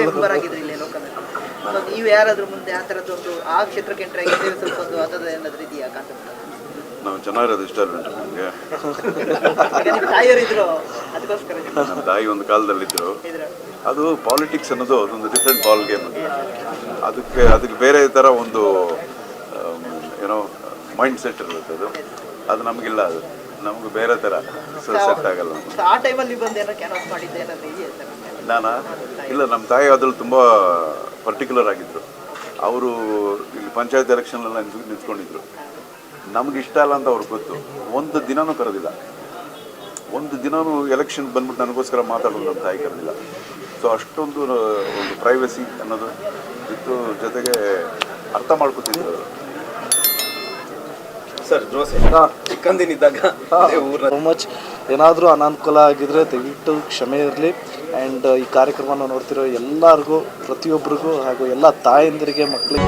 Member ಆಗಿದ್ರು ಇಲ್ಲಿ local. ನೀವು ಯಾರಾದ್ರೂ ಮುಂದೆ ಆ ಥರದ್ದೊಂದು ಆ ಕ್ಷೇತ್ರಕ್ಕೆ ಎಂಟ್ರಿ ಆಗಿ ಸ್ವಲ್ಪ ಒಂದು ಅದರ ಏನಾದರೂ ಇದೆಯಾ ಕಾನ್ಸೆಪ್ಟ್? ನಾವು ಚೆನ್ನಾಗಿರೋದು ಇಷ್ಟ ಅಲ್ಲ ನನಗೆ. ನಿಮ್ಮ ತಾಯಿಯರಿದ್ರು ಅದಕ್ಕೋಸ್ಕರ ನಮ್ಮ ತಾಯಿ ಒಂದು ಕಾಲದಲ್ಲಿದ್ದರು. ಅದು ಪಾಲಿಟಿಕ್ಸ್ ಅನ್ನೋದು ಅದೊಂದು ಡಿಫ್ರೆಂಟ್ ಬಾಲ್ ಗೇಮ್ ಅದು. ಅದಕ್ಕೆ ಬೇರೆ ಥರ ಒಂದು ಏನೋ ಮೈಂಡ್ ಸೆಟ್ ಇರುತ್ತೆ. ಅದು ನಮಗಿಲ್ಲ. ಅದು ನಮಗೆ ಬೇರೆ ಥರ ಸೆಟ್ ಆಗಲ್ಲ. ಆ ಟೈಮಲ್ಲಿ ಬಂದು ಏನೋ ಕ್ಯಾನ್ವಾಸ್ ಮಾಡಿದ್ದೆ ಏನಾದರೂ ಇದೆಯಾ ಸರ್? ನಾನಾ ಇಲ್ಲ, ನಮ್ಮ ತಾಯಿ ಅದ್ರಲ್ಲಿ ತುಂಬ ಪರ್ಟಿಕ್ಯುಲರ್ ಆಗಿದ್ದರು. ಅವರು ಇಲ್ಲಿ ಪಂಚಾಯತ್ ಎಲೆಕ್ಷನ್ನೆಲ್ಲ ನಿಂತ್ಕೊಂಡಿದ್ರು. ನಮ್ಗೆ ಇಷ್ಟ ಅಲ್ಲ ಅಂತ ಅವ್ರಿಗೆ ಗೊತ್ತು. ಒಂದು ದಿನವೂ ಕರೆದಿಲ್ಲ. ಒಂದು ದಿನವೂ ಎಲೆಕ್ಷನ್ ಬಂದ್ಬಿಟ್ಟು ನನಗೋಸ್ಕರ ಮಾತಾಡೋದು ನಮ್ಮ ತಾಯಿ ಕರೆದಿಲ್ಲ. ಸೊ ಅಷ್ಟೊಂದು ಒಂದು ಪ್ರೈವಸಿ ಅನ್ನೋದು ಇತ್ತು. ಜೊತೆಗೆ ಅರ್ಥ ಮಾಡ್ಕೊತಿದ್ರು. ಸರ್ ಜೋಸೆ ಚಿಕ್ಕಂದಿನಿದ್ದಾಗ ಸೋ ಮಚ್ ಏನಾದರೂ ಅನಾನುಕೂಲ ಆಗಿದ್ರೆ ದಯವಿಟ್ಟು ಕ್ಷಮೆ ಇರಲಿ. ಆ್ಯಂಡ್ ಈ ಕಾರ್ಯಕ್ರಮನ ನೋಡ್ತಿರೋ ಎಲ್ಲರಿಗೂ, ಪ್ರತಿಯೊಬ್ಬರಿಗೂ ಹಾಗೂ ಎಲ್ಲ ತಾಯಂದಿರಿಗೆ, ಮಕ್ಕಳಿಗೆ